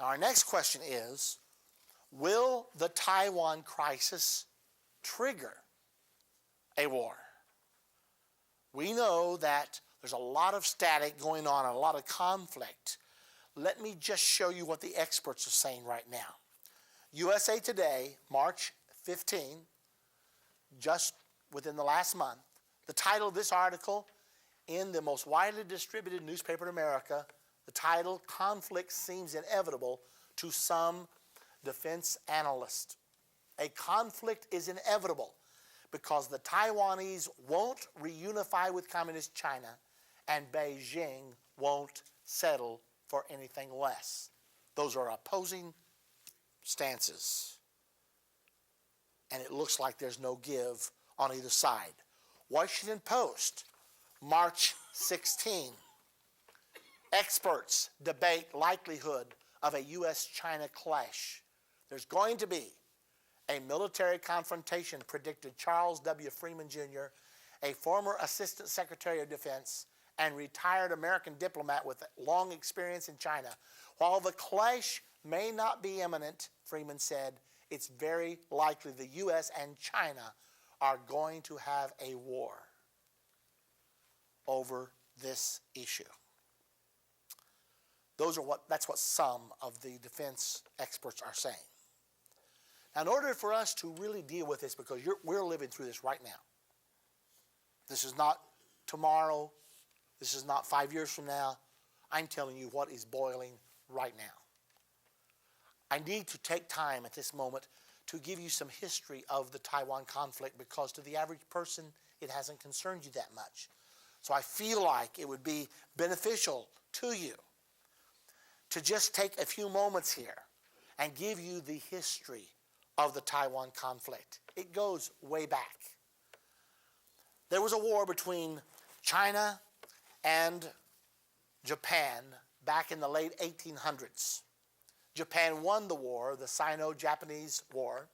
Now, our next question is, will the Taiwan crisis trigger a war? We know that there's a lot of static going on and a lot of conflict. Let me just show you what the experts are saying right now. USA Today, March 15, just within the last month, the title of this article in the most widely distributed newspaper in America, the title, "Conflict Seems Inevitable to Some Defense Analysts." A conflict is inevitable because the Taiwanese won't reunify with Communist China and Beijing won't settle for anything less. Those are opposing stances. And it looks like there's no give on either side. Washington Post, March 16. Experts debate likelihood of a U.S.-China clash. There's going to be a military confrontation, predicted Charles W. Freeman Jr., a former Assistant Secretary of Defense and retired American diplomat with long experience in China. While the clash may not be imminent, Freeman said, it's very likely the U.S. and China are going to have a war over this issue. That's what some of the defense experts are saying. Now, in order for us to really deal with this, because we're living through this right now. This is not tomorrow. This is not 5 years from now. I'm telling you what is boiling right now. I need to take time at this moment to give you some history of the Taiwan conflict, because to the average person, it hasn't concerned you that much. So I feel like it would be beneficial to you to just take a few moments here and give you the history of the Taiwan conflict. It goes way back. There was a war between China and Japan back in the late 1800s. Japan won the war, the Sino-Japanese War,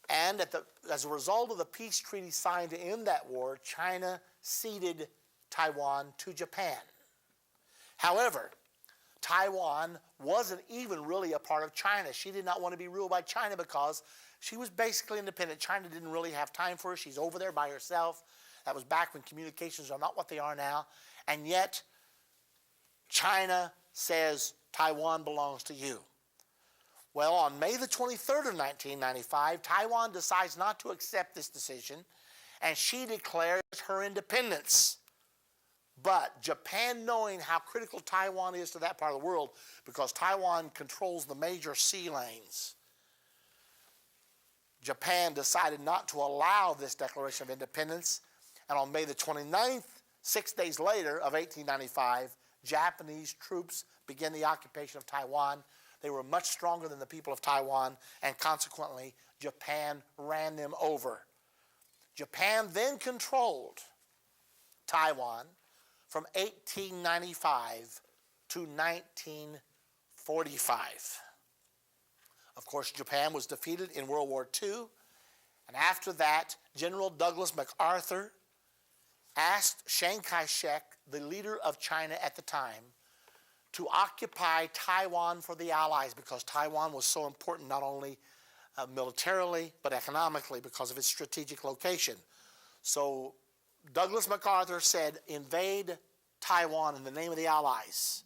and as a result of the peace treaty signed to end that war, China ceded Taiwan to Japan. However, Taiwan wasn't even really a part of China. She did not want to be ruled by China because she was basically independent. China didn't really have time for her. She's over there by herself. That was back when communications are not what they are now. And yet, China says Taiwan belongs to you. Well, on May the 23rd of 1995, Taiwan decides not to accept this decision, and she declares her independence. But Japan, knowing how critical Taiwan is to that part of the world, because Taiwan controls the major sea lanes, Japan decided not to allow this declaration of independence. And on May the 29th, 6 days later of 1895, Japanese troops began the occupation of Taiwan. They were much stronger than the people of Taiwan, and consequently, Japan ran them over. Japan then controlled Taiwan from 1895 to 1945. Of course, Japan was defeated in World War II, and after that, General Douglas MacArthur asked Chiang Kai-shek, the leader of China at the time, to occupy Taiwan for the Allies, because Taiwan was so important not only militarily but economically because of its strategic location. So Douglas MacArthur said, invade Taiwan in the name of the Allies.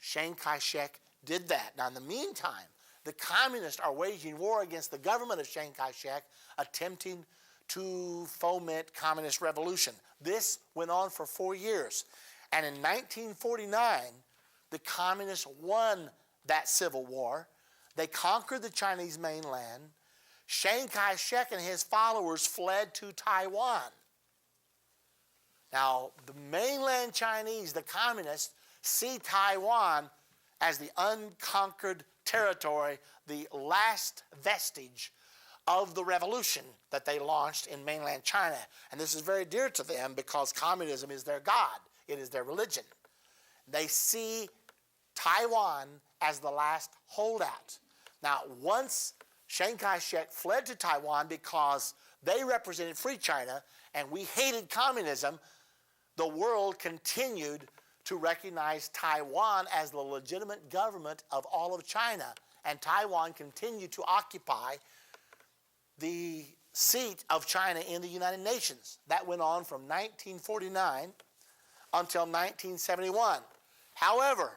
Chiang Kai-shek did that. Now, in the meantime, the communists are waging war against the government of Chiang Kai-shek, attempting to foment communist revolution. This went on for 4 years. And in 1949, the communists won that civil war. They conquered the Chinese mainland. Chiang Kai-shek and his followers fled to Taiwan. Now, the mainland Chinese, the communists, see Taiwan as the unconquered territory, the last vestige of the revolution that they launched in mainland China. And this is very dear to them because communism is their God. It is their religion. They see Taiwan as the last holdout. Now, once Chiang Kai-shek fled to Taiwan because they represented free China and we hated communism, the world continued to recognize Taiwan as the legitimate government of all of China. And Taiwan continued to occupy the seat of China in the United Nations. That went on from 1949 until 1971. However,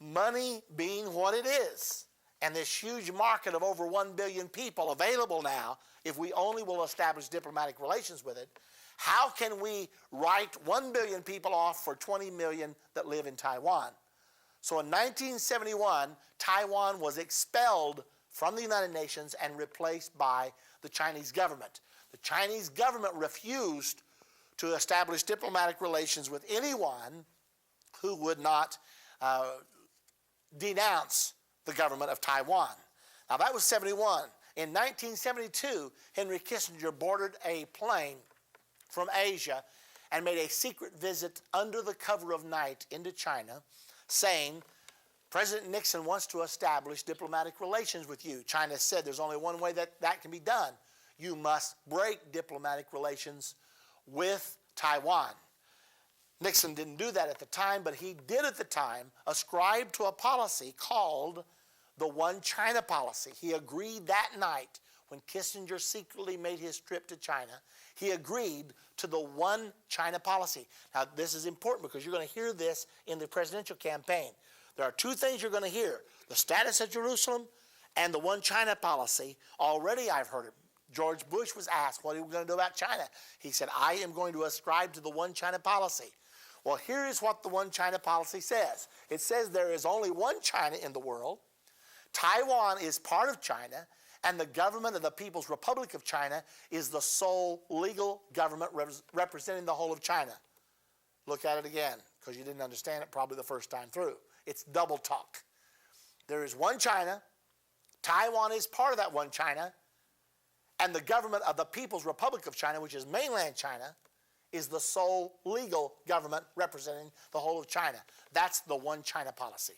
money being what it is, and this huge market of over 1 billion people available now, if we only will establish diplomatic relations with it, how can we write 1 billion people off for 20 million that live in Taiwan? So in 1971, Taiwan was expelled from the United Nations and replaced by the Chinese government. The Chinese government refused to establish diplomatic relations with anyone who would not denounce the government of Taiwan. Now that was 71. In 1972, Henry Kissinger boarded a plane from Asia and made a secret visit under the cover of night into China, saying, President Nixon wants to establish diplomatic relations with you. China said there's only one way that can be done. You must break diplomatic relations with Taiwan. Nixon didn't do that at the time, but he did at the time ascribe to a policy called the One China policy. He agreed that night when Kissinger secretly made his trip to China, he agreed to the One China policy. Now, this is important because you're going to hear this in the presidential campaign. There are two things you're going to hear: the status of Jerusalem and the One China policy. Already I've heard it. George Bush was asked, what are we going to do about China? He said, I am going to ascribe to the One China policy. Well, here is what the One China policy says. It says there is only one China in the world. Taiwan is part of China, and the government of the People's Republic of China is the sole legal government representing the whole of China. Look at it again, because you didn't understand it probably the first time through. It's double talk. There is one China. Taiwan is part of that one China, and the government of the People's Republic of China, which is mainland China, is the sole legal government representing the whole of China. That's the One China policy.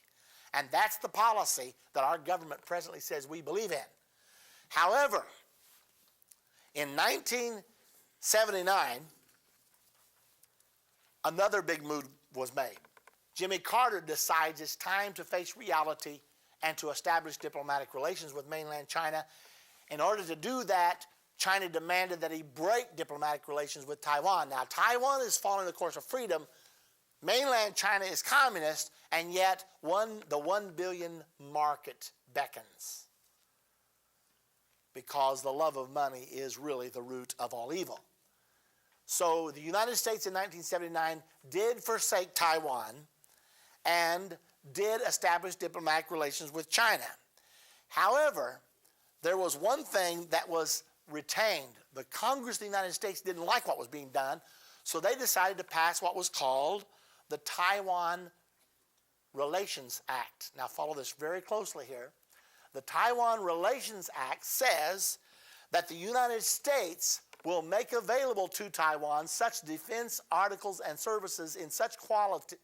And that's the policy that our government presently says we believe in. However, in 1979, another big move was made. Jimmy Carter decides it's time to face reality and to establish diplomatic relations with mainland China. In order to do that, China demanded that he break diplomatic relations with Taiwan. Now, Taiwan is following the course of freedom. Mainland China is communist, and yet the 1 billion market beckons, because the love of money is really the root of all evil. So the United States in 1979 did forsake Taiwan and did establish diplomatic relations with China. However, there was one thing that was retained. The Congress of the United States didn't like what was being done, so they decided to pass what was called the Taiwan Relations Act. Now follow this very closely here. The Taiwan Relations Act says that the United States will make available to Taiwan such defense articles and services in such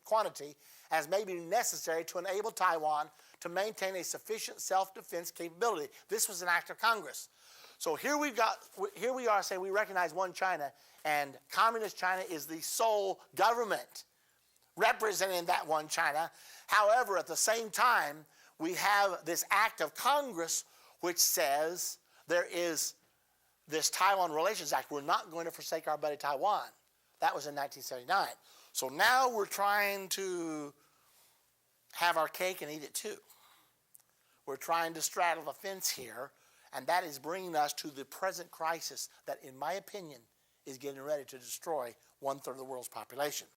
quantity as may be necessary to enable Taiwan to maintain a sufficient self-defense capability. This was an act of Congress. So here we are saying we recognize one China, and communist China is the sole government representing that one China. However, at the same time, we have this act of Congress which says there is this Taiwan Relations Act. We're not going to forsake our buddy Taiwan. That was in 1979. So now we're trying to have our cake and eat it too. We're trying to straddle the fence here, and that is bringing us to the present crisis that, in my opinion, is getting ready to destroy 1/3 of the world's population.